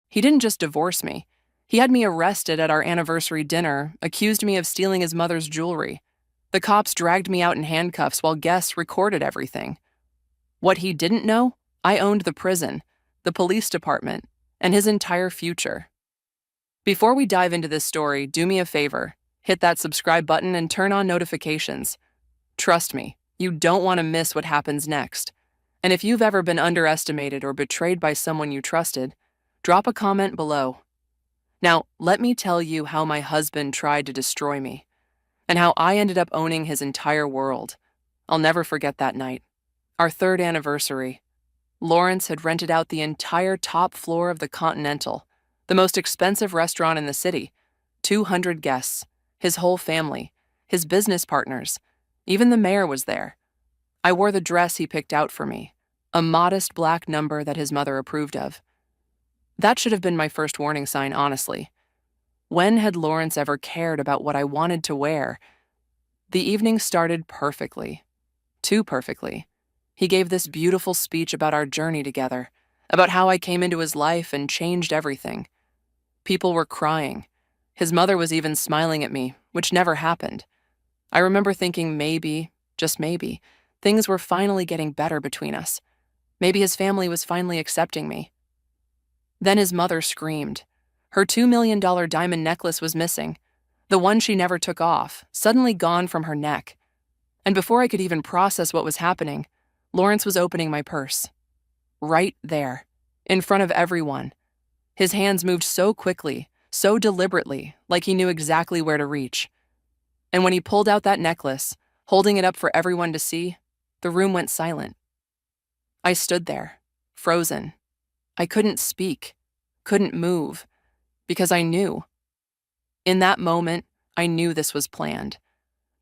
He didn't just divorce me. He had me arrested at our anniversary dinner, accused me of stealing his mother's jewelry. The cops dragged me out in handcuffs while guests recorded everything. What he didn't know, I owned the prison, the police department, and his entire future. Before we dive into this story, do me a favor. Hit that subscribe button and turn on notifications. Trust me, you don't want to miss what happens next. And if you've ever been underestimated or betrayed by someone you trusted, drop a comment below. Now, let me tell you how my husband tried to destroy me, and how I ended up owning his entire world. I'll never forget that night. Our third anniversary. Lawrence had rented out the entire top floor of the Continental, the most expensive restaurant in the city. 200 guests, his whole family, his business partners, even the mayor was there. I wore the dress he picked out for me, a modest black number that his mother approved of. That should have been my first warning sign, honestly. When had Lawrence ever cared about what I wanted to wear? The evening started perfectly. Too perfectly. He gave this beautiful speech about our journey together, about how I came into his life and changed everything. People were crying. His mother was even smiling at me, which never happened. I remember thinking maybe, just maybe, things were finally getting better between us. Maybe his family was finally accepting me. Then his mother screamed. Her $2 million diamond necklace was missing, the one she never took off, suddenly gone from her neck. And before I could even process what was happening, Lawrence was opening my purse. Right there, in front of everyone. His hands moved so quickly, so deliberately, like he knew exactly where to reach. And when he pulled out that necklace, holding it up for everyone to see, the room went silent. I stood there, frozen. I couldn't speak, couldn't move, because I knew. In that moment, I knew this was planned.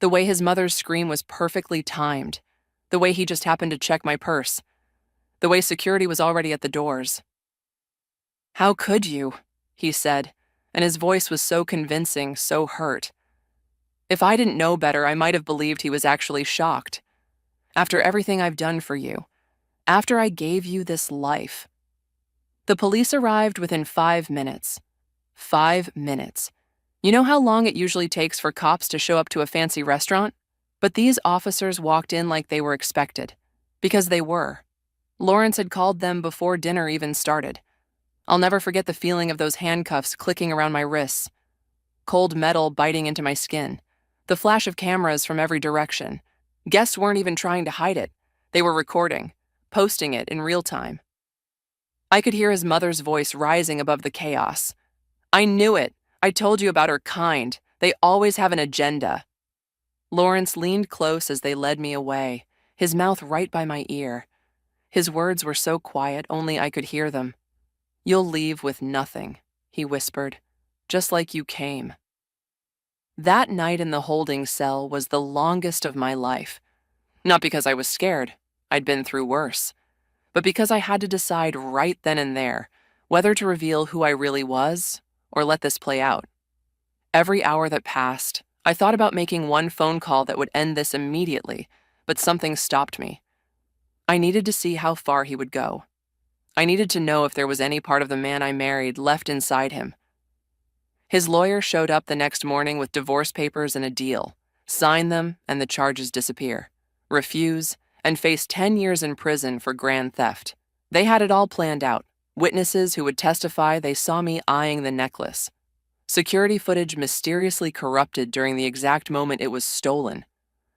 The way his mother's scream was perfectly timed, the way he just happened to check my purse, the way security was already at the doors. "How could you?" he said, and his voice was so convincing, so hurt. If I didn't know better, I might have believed he was actually shocked. After everything I've done for you, after I gave you this life. The police arrived within 5 minutes. 5 minutes. You know how long it usually takes for cops to show up to a fancy restaurant? But these officers walked in like they were expected. Because they were. Lawrence had called them before dinner even started. I'll never forget the feeling of those handcuffs clicking around my wrists. Cold metal biting into my skin. The flash of cameras from every direction. Guests weren't even trying to hide it. They were recording, posting it in real time. I could hear his mother's voice rising above the chaos. "I knew it. I told you about her kind. They always have an agenda." Lawrence leaned close as they led me away, his mouth right by my ear. His words were so quiet, only I could hear them. "You'll leave with nothing," he whispered, "just like you came." That night in the holding cell was the longest of my life. Not because I was scared. I'd been through worse. But because I had to decide right then and there whether to reveal who I really was or let this play out. Every hour that passed, I thought about making one phone call that would end this immediately, but something stopped me. I needed to see how far he would go. I needed to know if there was any part of the man I married left inside him. His lawyer showed up the next morning with divorce papers and a deal. Sign them, and the charges disappear. Refuse, and face 10 years in prison for grand theft. They had it all planned out. Witnesses who would testify they saw me eyeing the necklace. Security footage mysteriously corrupted during the exact moment it was stolen.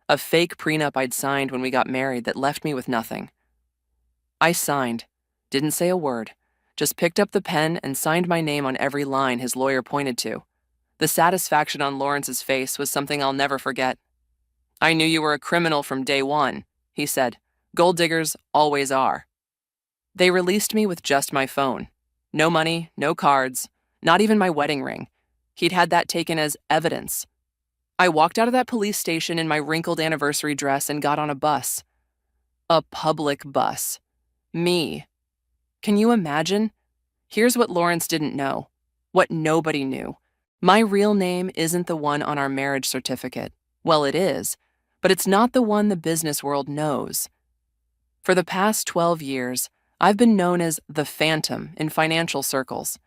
A fake prenup I'd signed when we got married that left me with nothing. I signed, didn't say a word, just picked up the pen and signed my name on every line his lawyer pointed to. The satisfaction on Lawrence's face was something I'll never forget. "I knew you were a criminal from day one," he said. "Gold diggers always are." They released me with just my phone. No money, no cards, not even my wedding ring. He'd had that taken as evidence. I walked out of that police station in my wrinkled anniversary dress and got on a bus. A public bus. Me. Can you imagine? Here's what Lawrence didn't know. What nobody knew. My real name isn't the one on our marriage certificate. Well, it is, but it's not the one the business world knows. For the past 12 years, I've been known as the Phantom in financial circles.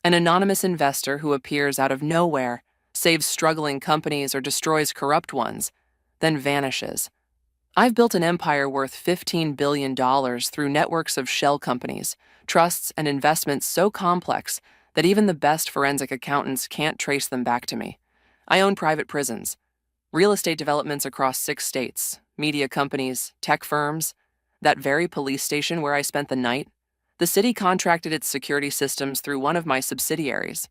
An anonymous investor who appears out of nowhere, saves struggling companies or destroys corrupt ones, then vanishes. I've built an empire worth $15 billion through networks of shell companies, trusts, and investments so complex that even the best forensic accountants can't trace them back to me. I own private prisons, real estate developments across 6 states, media companies, tech firms, that very police station where I spent the night. The city contracted its security systems through one of my subsidiaries.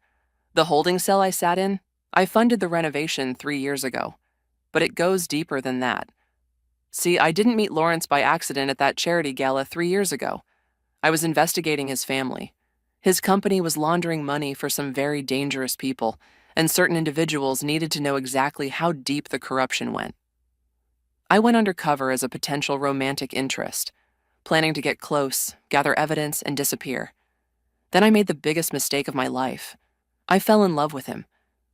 The holding cell I sat in, I funded the renovation 3 years ago. But it goes deeper than that. See, I didn't meet Lawrence by accident at that charity gala 3 years ago. I was investigating his family. His company was laundering money for some very dangerous people, and certain individuals needed to know exactly how deep the corruption went. I went undercover as a potential romantic interest, planning to get close, gather evidence, and disappear. Then I made the biggest mistake of my life. I fell in love with him,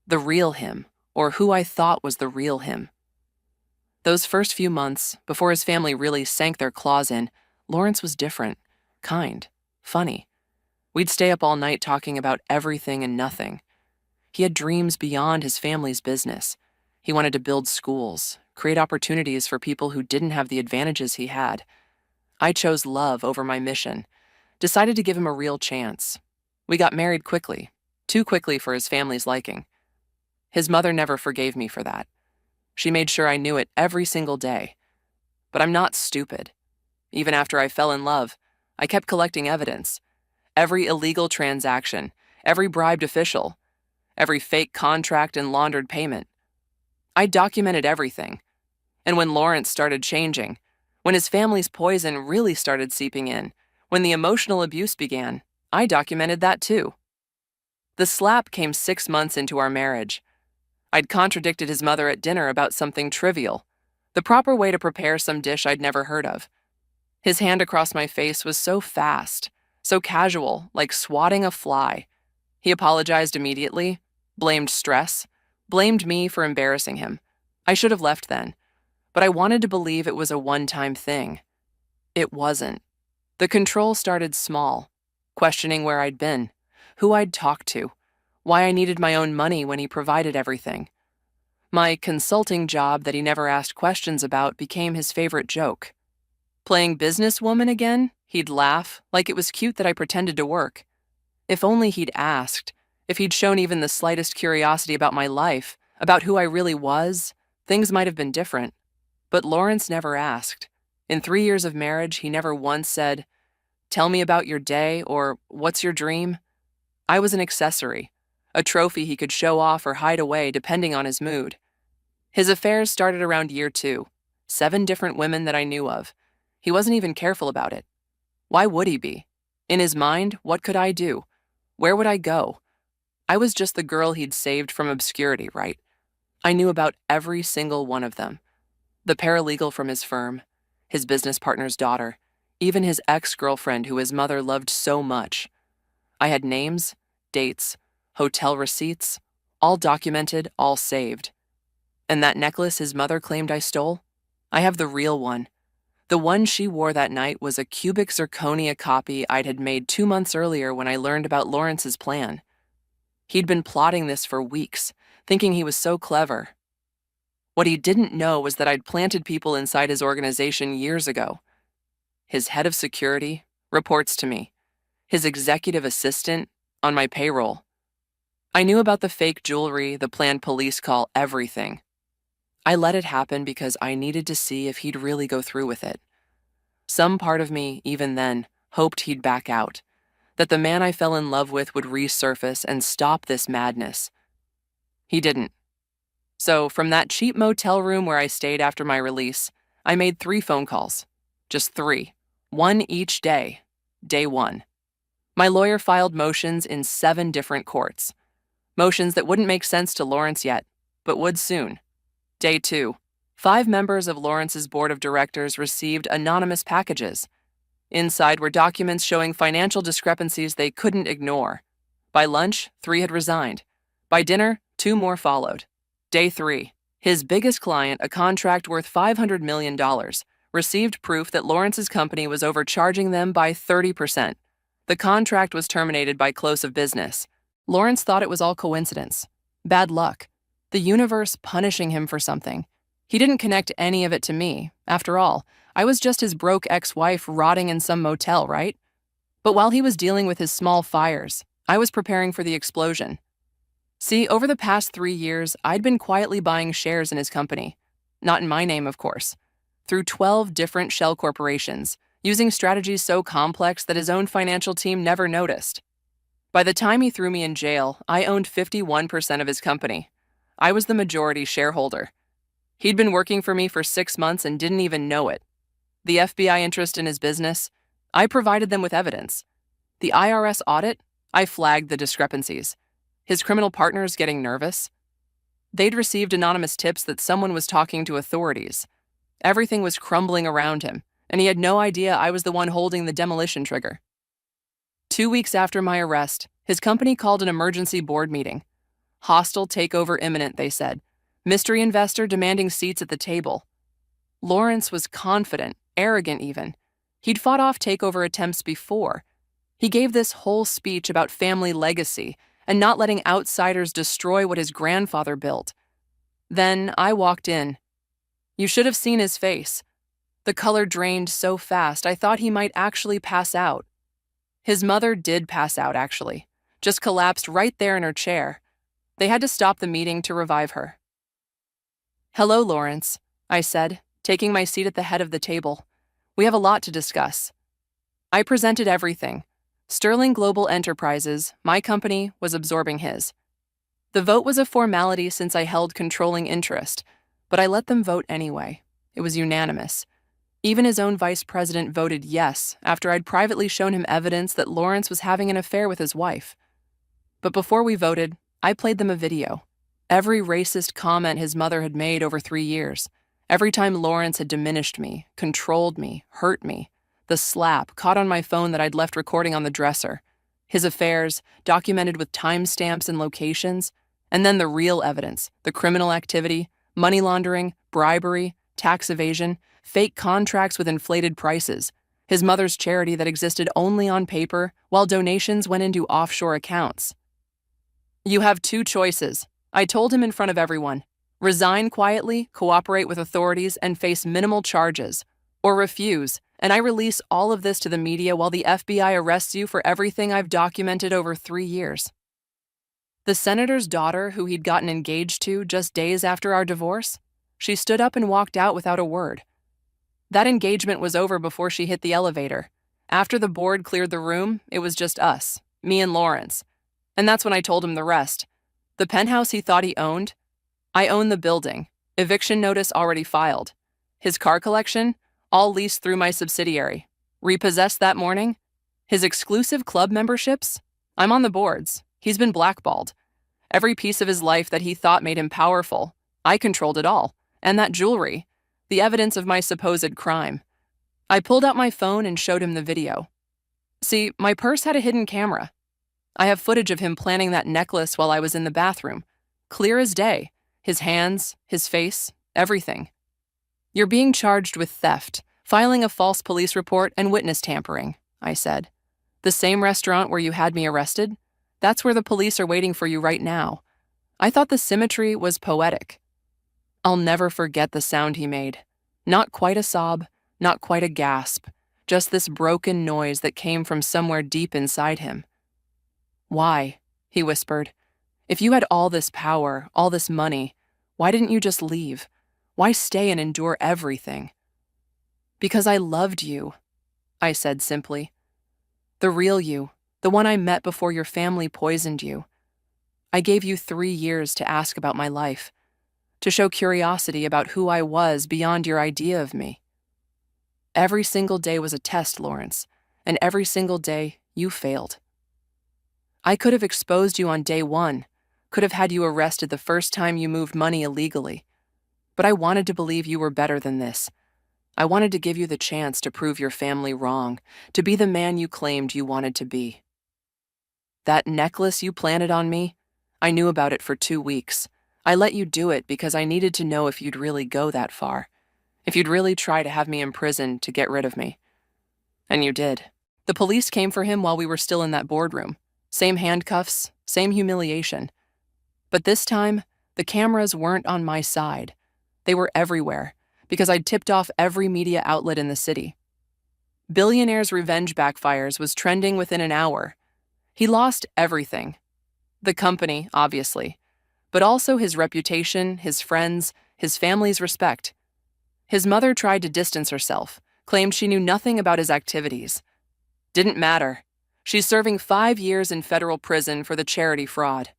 the real him, or who I thought was the real him. Those first few months, before his family really sank their claws in, Lawrence was different, kind, funny. We'd stay up all night talking about everything and nothing. He had dreams beyond his family's business. He wanted to build schools, create opportunities for people who didn't have the advantages he had. I chose love over my mission, decided to give him a real chance. We got married quickly, too quickly for his family's liking. His mother never forgave me for that. She made sure I knew it every single day. But I'm not stupid. Even after I fell in love, I kept collecting evidence. Every illegal transaction, every bribed official, every fake contract and laundered payment. I documented everything. And when Lawrence started changing, when his family's poison really started seeping in, when the emotional abuse began, I documented that too. The slap came 6 months into our marriage. I'd contradicted his mother at dinner about something trivial, the proper way to prepare some dish I'd never heard of. His hand across my face was so fast, so casual, like swatting a fly. He apologized immediately, blamed stress, blamed me for embarrassing him. I should have left then, but I wanted to believe it was a one-time thing. It wasn't. The control started small, questioning where I'd been, who I'd talked to, why I needed my own money when he provided everything. My consulting job that he never asked questions about became his favorite joke. Playing businesswoman again, he'd laugh, like it was cute that I pretended to work. If only he'd asked, if he'd shown even the slightest curiosity about my life, about who I really was, things might have been different. But Lawrence never asked. In 3 years of marriage, he never once said, "Tell me about your day," or "What's your dream?" I was an accessory, a trophy he could show off or hide away depending on his mood. His affairs started around year 2, 7 different women that I knew of. He wasn't even careful about it. Why would he be? In his mind, what could I do? Where would I go? I was just the girl he'd saved from obscurity, right? I knew about every single one of them. The paralegal from his firm, his business partner's daughter, even his ex-girlfriend who his mother loved so much. I had names, dates, hotel receipts, all documented, all saved. And that necklace his mother claimed I stole? I have the real one. The one she wore that night was a cubic zirconia copy I'd had made 2 months earlier when I learned about Lawrence's plan. He'd been plotting this for weeks, thinking he was so clever. What he didn't know was that I'd planted people inside his organization years ago. His head of security reports to me. His executive assistant on my payroll. I knew about the fake jewelry, the planned police call, everything. I let it happen because I needed to see if he'd really go through with it. Some part of me, even then, hoped he'd back out, that the man I fell in love with would resurface and stop this madness. He didn't. So, from that cheap motel room where I stayed after my release, I made 3 phone calls. Just 3. 1 each day. Day 1. My lawyer filed motions in 7 different courts. Motions that wouldn't make sense to Lawrence yet, but would soon. Day 2. 5 members of Lawrence's board of directors received anonymous packages. Inside were documents showing financial discrepancies they couldn't ignore. By lunch, 3 had resigned. By dinner, 2 more followed. Day 3. His biggest client, a contract worth $500 million, received proof that Lawrence's company was overcharging them by 30%. The contract was terminated by close of business. Lawrence thought it was all coincidence. Bad luck. The universe punishing him for something. He didn't connect any of it to me. After all, I was just his broke ex-wife rotting in some motel, right? But while he was dealing with his small fires, I was preparing for the explosion. See, over the past 3 years, I'd been quietly buying shares in his company. Not in my name, of course. Through 12 different shell corporations, using strategies so complex that his own financial team never noticed. By the time he threw me in jail, I owned 51% of his company. I was the majority shareholder. He'd been working for me for 6 months and didn't even know it. The FBI interest in his business, I provided them with evidence. The IRS audit, I flagged the discrepancies. His criminal partners getting nervous. They'd received anonymous tips that someone was talking to authorities. Everything was crumbling around him, and he had no idea I was the one holding the demolition trigger. 2 weeks after my arrest, his company called an emergency board meeting. Hostile takeover imminent, they said. Mystery investor demanding seats at the table. Lawrence was confident, arrogant even. He'd fought off takeover attempts before. He gave this whole speech about family legacy and not letting outsiders destroy what his grandfather built. Then I walked in. You should have seen his face. The color drained so fast I thought he might actually pass out. His mother did pass out, actually, just collapsed right there in her chair. They had to stop the meeting to revive her. Hello, Lawrence, I said, taking my seat at the head of the table. We have a lot to discuss. I presented everything. Sterling Global Enterprises, my company, was absorbing his. The vote was a formality since I held controlling interest, but I let them vote anyway. It was unanimous. Even his own vice president voted yes after I'd privately shown him evidence that Lawrence was having an affair with his wife. But before we voted, I played them a video. Every racist comment his mother had made over 3 years. Every time Lawrence had diminished me, controlled me, hurt me. The slap caught on my phone that I'd left recording on the dresser. His affairs, documented with timestamps and locations. And then the real evidence, the criminal activity, money laundering, bribery, tax evasion, fake contracts with inflated prices. His mother's charity that existed only on paper, while donations went into offshore accounts. You have 2 choices, I told him in front of everyone. Resign quietly, cooperate with authorities, and face minimal charges. Or refuse, and I release all of this to the media while the FBI arrests you for everything I've documented over 3 years. The senator's daughter, who he'd gotten engaged to just days after our divorce, she stood up and walked out without a word. That engagement was over before she hit the elevator. After the board cleared the room, it was just us, me and Lawrence. And that's when I told him the rest. The penthouse he thought he owned, I own the building. Eviction notice already filed. His car collection, all leased through my subsidiary. Repossessed that morning. His exclusive club memberships, I'm on the boards. He's been blackballed. Every piece of his life that he thought made him powerful, I controlled it all. And that jewelry, the evidence of my supposed crime. I pulled out my phone and showed him the video. See, my purse had a hidden camera. I have footage of him planning that necklace while I was in the bathroom. Clear as day. His hands, his face, everything. You're being charged with theft, filing a false police report, and witness tampering, I said. The same restaurant where you had me arrested? That's where the police are waiting for you right now. I thought the symmetry was poetic. I'll never forget the sound he made. Not quite a sob, not quite a gasp, just this broken noise that came from somewhere deep inside him. Why? He whispered. If you had all this power, all this money, why didn't you just leave? Why stay and endure everything? Because I loved you, I said simply. The real you, the one I met before your family poisoned you. I gave you 3 years to ask about my life, to show curiosity about who I was beyond your idea of me. Every single day was a test, Lawrence, and every single day you failed. I could have exposed you on day 1, could have had you arrested the first time you moved money illegally. But I wanted to believe you were better than this. I wanted to give you the chance to prove your family wrong, to be the man you claimed you wanted to be. That necklace you planted on me, I knew about it for 2 weeks. I let you do it because I needed to know if you'd really go that far, if you'd really try to have me imprisoned to get rid of me. And you did. The police came for him while we were still in that boardroom. Same handcuffs, same humiliation. But this time, the cameras weren't on my side. They were everywhere, because I'd tipped off every media outlet in the city. Billionaire's revenge backfires was trending within an hour. He lost everything. The company, obviously, but also his reputation, his friends, his family's respect. His mother tried to distance herself, claimed she knew nothing about his activities. Didn't matter. She's serving 5 years in federal prison for the charity fraud.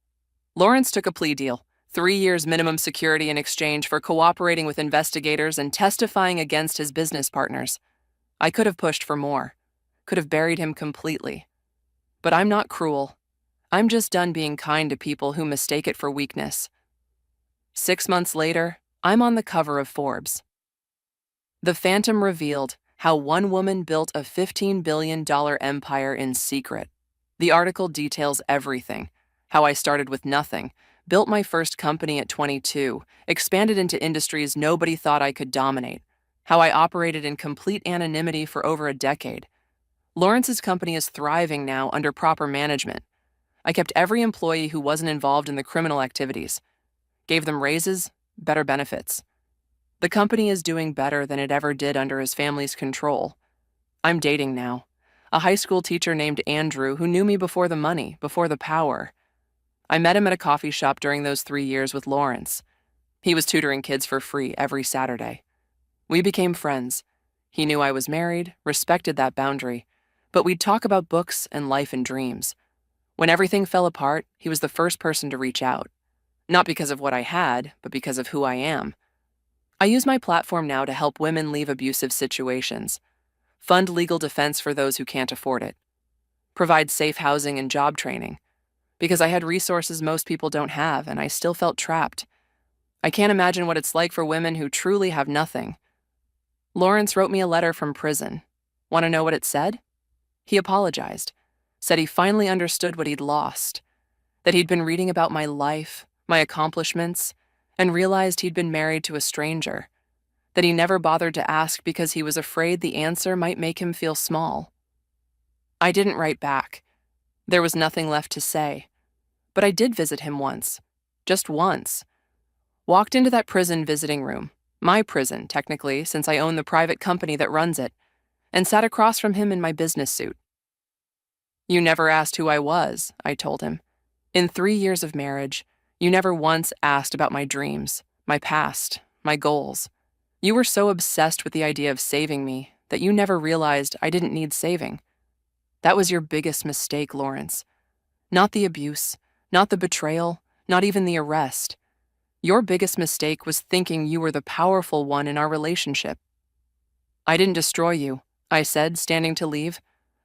Lawrence took a plea deal, 3 years minimum security in exchange for cooperating with investigators and testifying against his business partners. I could have pushed for more, could have buried him completely. But I'm not cruel. I'm just done being kind to people who mistake it for weakness. 6 months later, I'm on the cover of Forbes. The Phantom revealed how one woman built a $15 billion empire in secret. The article details everything: how I started with nothing, built my first company at 22, expanded into industries nobody thought I could dominate, how I operated in complete anonymity for over a decade. Lawrence's company is thriving now under proper management. I kept every employee who wasn't involved in the criminal activities, gave them raises, better benefits. The company is doing better than it ever did under his family's control. I'm dating now. A high school teacher named Andrew who knew me before the money, before the power. I met him at a coffee shop during those 3 years with Lawrence. He was tutoring kids for free every Saturday. We became friends. He knew I was married, respected that boundary, but we'd talk about books and life and dreams. When everything fell apart, he was the first person to reach out. Not because of what I had, but because of who I am. I use my platform now to help women leave abusive situations, fund legal defense for those who can't afford it, provide safe housing and job training, because I had resources most people don't have and I still felt trapped. I can't imagine what it's like for women who truly have nothing. Lawrence wrote me a letter from prison. Want to know what it said? He apologized, said he finally understood what he'd lost, that he'd been reading about my life, my accomplishments, and realized he'd been married to a stranger, that he never bothered to ask because he was afraid the answer might make him feel small. I didn't write back. There was nothing left to say. But I did visit him once. Just once. Walked into that prison visiting room, my prison, technically, since I own the private company that runs it, and sat across from him in my business suit. You never asked who I was, I told him. In 3 years of marriage, you never once asked about my dreams, my past, my goals. You were so obsessed with the idea of saving me that you never realized I didn't need saving. That was your biggest mistake, Lawrence. Not the abuse, not the betrayal, not even the arrest. Your biggest mistake was thinking you were the powerful one in our relationship. I didn't destroy you, I said, standing to leave.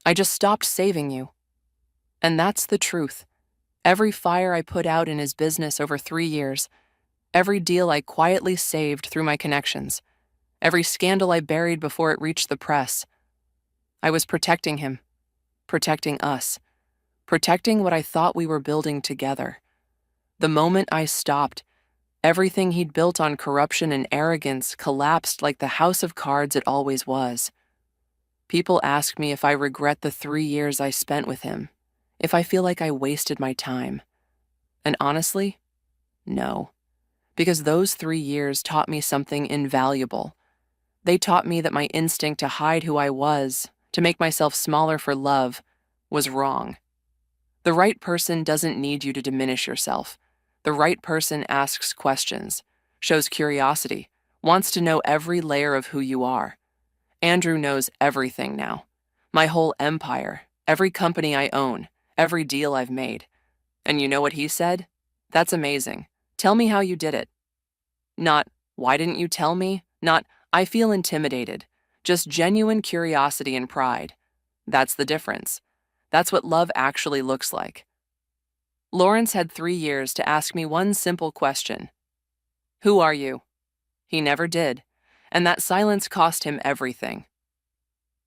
I just stopped saving you. And that's the truth. Every fire I put out in his business over 3 years, every deal I quietly saved through my connections, every scandal I buried before it reached the press, I was protecting him, protecting us, protecting what I thought we were building together. The moment I stopped, everything he'd built on corruption and arrogance collapsed like the house of cards it always was. People ask me if I regret the 3 years I spent with him, if I feel like I wasted my time. And honestly, no. Because those 3 years taught me something invaluable. They taught me that my instinct to hide who I was, to make myself smaller for love, was wrong. The right person doesn't need you to diminish yourself. The right person asks questions, shows curiosity, wants to know every layer of who you are. Andrew knows everything now. My whole empire, every company I own, every deal I've made. And you know what he said? That's amazing. Tell me how you did it. Not, why didn't you tell me? Not, I feel intimidated. Just genuine curiosity and pride. That's the difference. That's what love actually looks like. Lawrence had 3 years to ask me one simple question. Who are you? He never did, and that silence cost him everything.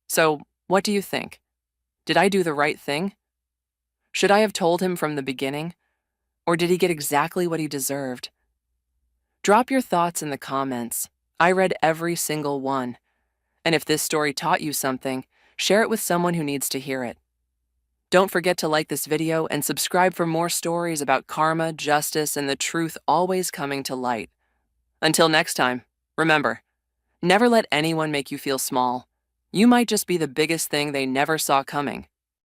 So, what do you think? Did I do the right thing? Should I have told him from the beginning? Or did he get exactly what he deserved? Drop your thoughts in the comments. I read every single one. And if this story taught you something, share it with someone who needs to hear it. Don't forget to like this video and subscribe for more stories about karma, justice, and the truth always coming to light. Until next time, remember, never let anyone make you feel small. You might just be the biggest thing they never saw coming.